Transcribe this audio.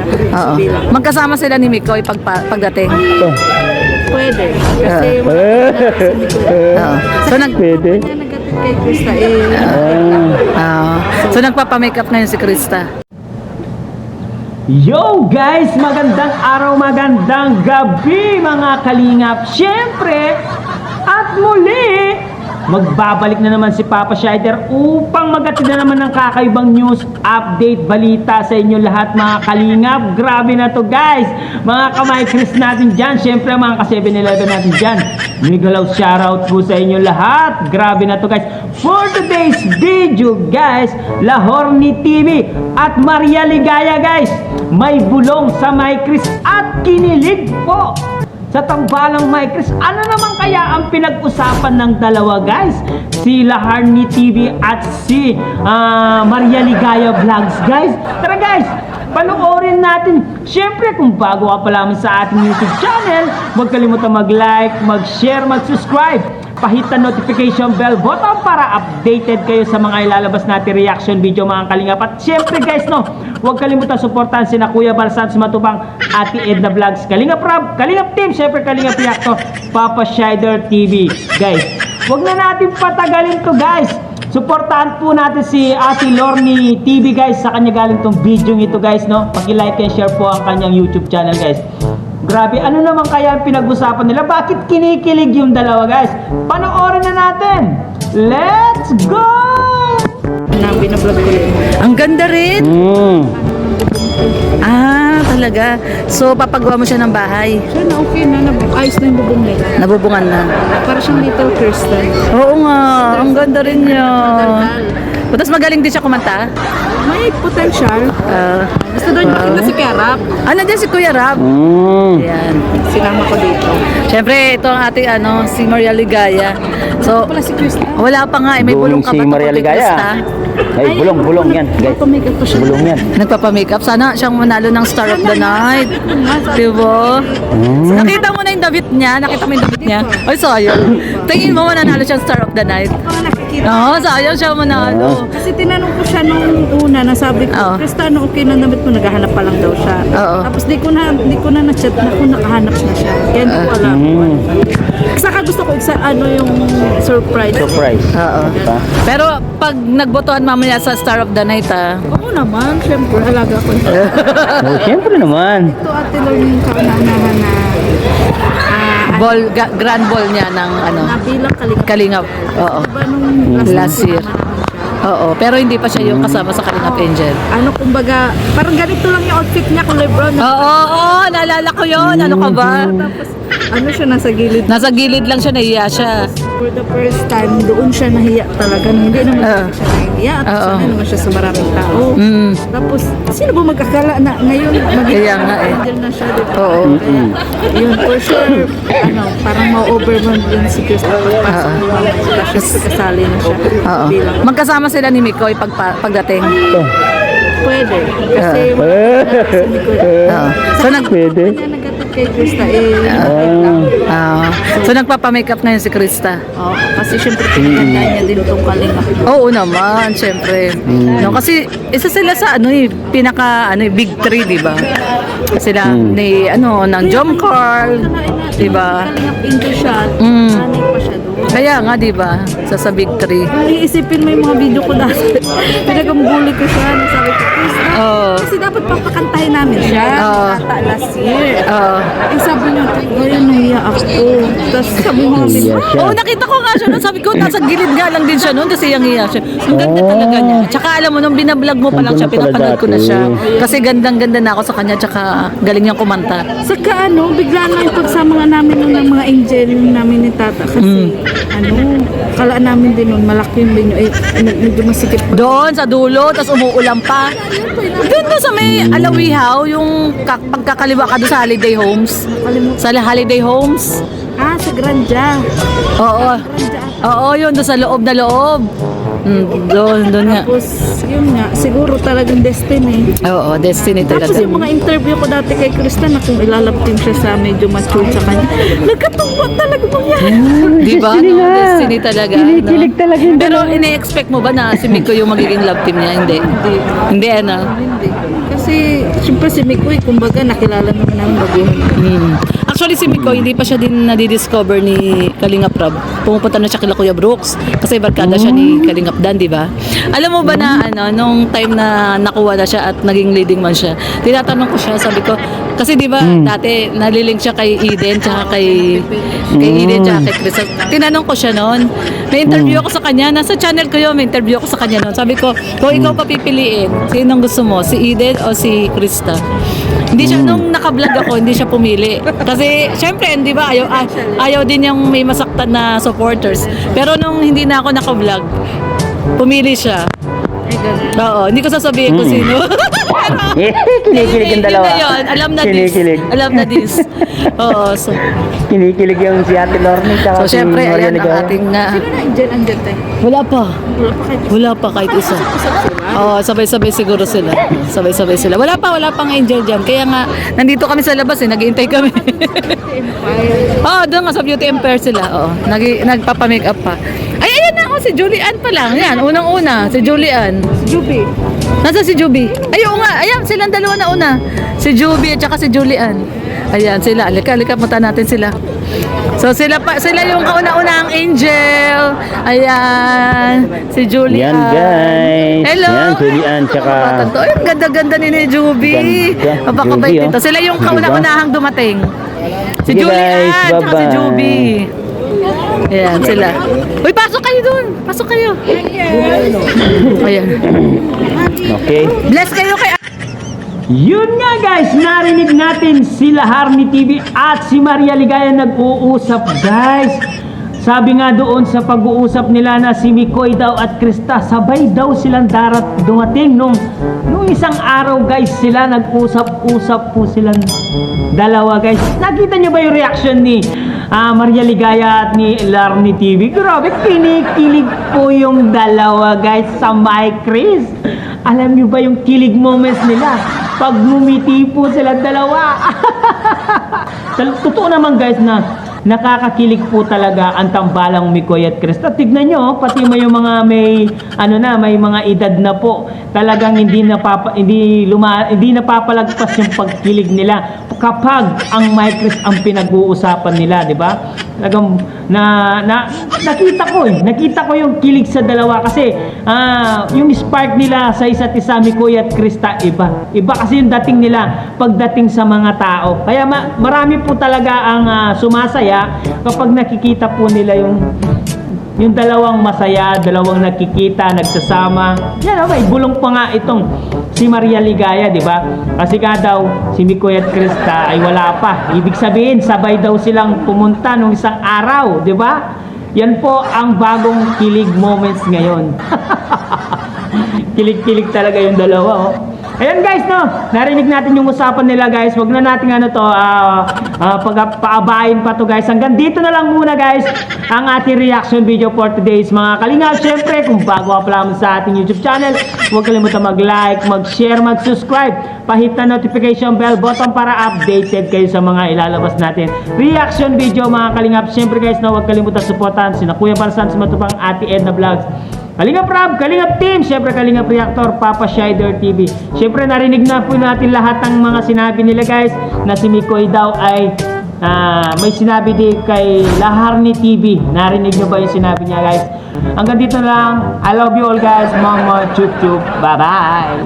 siya. Oo. Magkasama sila ni Mikoy pagdating. Pwede. Kasi Oo. So Pwede. nagatid kay Krista so nagpapa-makeup ngayon si Krista. Yo guys! Magandang araw, magandang gabi mga kalingap. Siyempre, at muli, magbabalik na naman si Papa Shider upang magatid na naman ng kakaibang news, update, balita sa inyo lahat mga kalingap. Grabe na to guys! Mga kamay Chris natin dyan, siyempre mga ka-7-Eleven natin dyan. Migalaw shoutout po sa inyo lahat. Grabe na to guys. For today's video guys, Lahorny TV at Maria Ligaya guys, may bulong sa May Chris at kinilig po sa tambalang May Chris. Ano naman kaya ang pinag-usapan ng dalawa guys? Si Lahorny TV at si Maria Ligaya Vlogs guys. Tara guys, panoorin natin. Siyempre kung bago ka pa lamang sa ating YouTube channel, huwag kalimutan mag-like, mag-share, mag-subscribe. Pahit ang notification bell button para updated kayo sa mga ilalabas natin reaction video mga kalingap. At syempre guys no, huwag kalimutan suportahan sina Kuya Balsan Matubang, Ate Edna Vlogs, Kalingap Rab, Kalingap Team, syempre Kalingap Reactor, Papa Shider TV. Guys, huwag na natin patagalin to guys. Suportahan po natin si Ate Lahorny TV guys, sa kanya galing tong video ito guys no. Paki-like and share po ang kanyang YouTube channel guys. Grabe, ano naman kaya ang pinag-usapan nila? Bakit kinikilig yung dalawa guys? Panoorin na natin! Let's go! binablog ko rin. Ang ganda rin. Talaga. So papagawa mo siya ng bahay. Siya na okay na, ayos na yung bubong nila. Nabubungan na. Para siyang little crystal. Oo nga, ang ganda rin niya. Tapos magaling din siya kumanta. May potential. Basta doon yung si Kuya Rab. Nandiyan si Kuya Rab. Ayan. Sinama ko dito. Siyempre, ito ang ating si Maria Ligaya. So, Wala si Krista. wala pa nga. May bulong ka si ba ito Maria kay Ligaya. Krista? Ay, bulong yan guys. Pamikap pa siya. Bulong yan. Nagpapamakeup. Sana siyang manalo ng Star of the Night. Diba? Nakita mo na yung damit niya? Nakita mo yung damit niya? Ay, sayang. Tingin mo mananalo siyang Star of the Night? Oo, nakikita. Oo, sayang siya manalo. Kasi tinanong ko siya nung una, nasabi ko, Oo. Krista, ano okay na damit mo, naghahanap pa lang daw siya. Oo. Tapos di ko na na-chat na kung nakahanap na siya. Kaya hindi ko alam. Saka gusto ko yung surprise. Surprise. Oo. Diba? Pero pag nagbotohan mamaya sa Star of the Night, Oo naman, syempre, halaga ko. Oh, siyempre naman. Ito ate lang yung kauna-unahan na grand ball niya ng nabilang kalingap. Kalingap. Oo. Diba nung Last year. naman siya? Oo, pero hindi pa siya yung kasama sa Kalingap Angel. Kumbaga, parang ganito lang yung outfit niya, kulay brown. Oo, naalala ko yun. Ano ka ba? Tapos, siya nasa gilid. Nasa gilid lang siya, nahiya siya. For the first time, doon siya nahiya talaga. Hindi naman siya nahiya. At sanay naman siya sa maraming tao. Tapos, sino ba mag-akala na ngayon Kaya nga angel na siya dito? Oo. Kaya, yun, for sure, parang ma-overwhelm din si Krista. Pagpasok ng mga kasi kasali na siya. Oo. Bilang. Magkasama sila ni Mikoy pagdating. Pwede. Kasi wala si Nicole. Oo. So, Pwede. Kanya nagatid kay Krista so nagpapa-makeup ngayon si Krista. kasi syempre pinaganda niya din itong kalingap. Oo naman, syempre. No, kasi isa sila sa pinaka big three, di ba? Sila ni ng Jom Carl, di ba? Kalingap into siya, nanay pa siya doon. Kaya nga, di ba? Sa big three. Iisipin mo yung mga video ko dati. Pinagambuli ko siya. Sabi ko, Krista, kasi dapat papakantahin namin siya. Ata last year. Sabi niya, ngayon nahiya ako. Tapos sabi mo mga video. Oo, nakita ko nga siya. Sabi ko, nasa gilid nga lang din siya noon kasi yung iya siya. Ang ganda talaga niya. Tsaka alam mo, nung binablog mo pa lang siya, pinapanood ko na siya. Kasi gandang-ganda na ako sa kanya, tsaka galing niyang kumanta. Saka bigla na yung pagsama nga namin ng mga angel namin ni Tata. Kasi kala namin din nun, malaki yung venue. Medyo masikip pa. Doon, sa dulo, tapos umuulan pa. Doon sa may Alawihaw, yung pagkakaliwa ka doon sa Holiday Homes. Sa Holiday Homes. Sa Granja. Oo. Oo, yun, doon sa loob na loob. Doon nga. Tapos, yun nga, siguro talagang destiny. Oo, destiny Tapos talaga. yung mga interview ko dati kay Krista na kung ilalabting siya sa medyo mature sa kanya, nagkatungwa talaga mangyari. Di ba? No? Destiny talaga. Kinikilig talaga yung Pero ine-expect mo ba na si Miko yung magiging love team niya? Hindi. Hindi, Hindi. Kasi Kasi, siyempre si Mikoy, kumbaga, nakilala naman namin baguhan. Actually, si Miko, hindi pa siya din nadidiscover ni Kalinga Prab. Pumupunta na siya kila Kuya Brooks. Kasi barkada siya ni Kalingap Dan, di ba? Alam mo ba na, nung time na nakuha na siya at naging leading man siya, tinatanong ko siya, sabi ko, kasi di ba, dati, nalilink siya kay Eden, tsaka kay Eden, tsaka kay Chris. Tinanong ko siya noon. May interview ako sa kanya. Nasa channel ko yun, may interview ako sa kanya noon. Sabi ko, kung ikaw papipiliin, sinong gusto mo? Si Eden o si Krista? Hindi siya, nung naka-vlog ako, hindi siya pumili. Kasi, syempre, di ba, ayaw din yung may masaktan na supporters. Pero nung hindi na ako naka-vlog, pumili siya. Oo, hindi ko sasabihin kung sino. Kinikilig yung dalawa. Yun na yun. Alam na this. Kinikilig. Alam na this. Oo, so. Kinikilig yung si Ate Lorne tsaka So, syempre, si Maria ayan ang Ligaya. ating Sino na andyan tayo? Wala pa. Wala pa kayo. Wala pa kahit isa. Oo, sabay-sabay siguro sila. Sabay-sabay sila. Wala pang angel dyan. Kaya nga, nandito kami sa labas naghihintay kami. Oo, doon nga sa Beauty Empire sila. Oo, nagpapa-make up pa. Ay, ayan na ako, si Julian pa lang. Yan, unang-una, si Julian. Juby. Nasa si Juby? Ay, oo nga. Ayan, silang dalawa na una. Si Juby at saka si Julian. Ayan, sila. Alika, punta natin sila. So, sila yung kauna-unang angel. Ayan, si Julian. Yan guys. Hello. Yan, Julian tsaka... Ay, ang ganda-ganda ni Juby. Ganda. Mapakabait Juby, dito. Sila yung Diba? kauna-unahang dumating. Si Sige, Julian, guys. tsaka si Bye-bye. Juby. Ayan, sila. Uy, pasok kayo dun. Pasok kayo. Ayan. Okay. Bless kayo kay... Yun nga guys, narinig natin sila Harmony TV at si Maria Ligaya nag-uusap guys. Sabi nga doon sa pag-uusap nila na si Mikoy daw at Krista, sabay daw silang dumating nung isang araw guys, sila nag-usap-usap po silang dalawa guys. Nakita niyo ba yung reaction ni Maria Ligaya at ni Larny TV? Grabe, kinikilig po yung dalawa guys sa My Chris. Alam niyo ba yung kilig moments nila? Pag ngumiti po sila dalawa. Totoo naman guys na nakakakilig po talaga ang tambalang Mikoy at Krista. Tignan nyo, pati mo yung mga may mga edad na po. Talagang hindi napapalagpas yung pagkilig nila kapag ang My Chris ang pinag-uusapan nila, di ba? Talagang nakita ko yung kilig sa dalawa kasi yung spark nila sa isa't isa, Mikoy at Krista, iba kasi yung dating nila pagdating sa mga tao. Kaya marami po talaga ang sumasaya kapag nakikita po nila yung dalawang masaya, dalawang nakikita, nagsasama. Yan, may bulong pa nga itong si Maria Ligaya, di ba? Kasi nga daw, si Mikoy at Krista ay wala pa. Ibig sabihin, sabay daw silang pumunta nung isang araw, di ba? Yan po ang bagong kilig moments ngayon. Kilig-kilig talaga yung dalawa, oh. Ayan guys, no, narinig natin yung usapan nila guys. Wag na natin paabahin pa to guys. Hanggang dito na lang muna guys ang ating reaction video for today's mga kalingap. Syempre, kung bago ka pa lamang sa ating YouTube channel, huwag kalimutan mag-like, mag-share, mag-subscribe. Pahit na notification bell button para updated kayo sa mga ilalabas natin reaction video mga kalingap. Syempre guys, no, huwag kalimutan supportan sina Kuya Balsan sa matupang Ate Edna Vlogs, Kalingap Rob, Kalingap Team, syempre Kalingap Reactor, Papa Shider TV. Syempre narinig na po natin lahat ng mga sinabi nila guys na si Mikoy daw ay may sinabi din kay Laharni TV. Narinig nyo ba yung sinabi niya guys? Hanggang dito lang. I love you all guys. Mama, chup chup. Bye bye.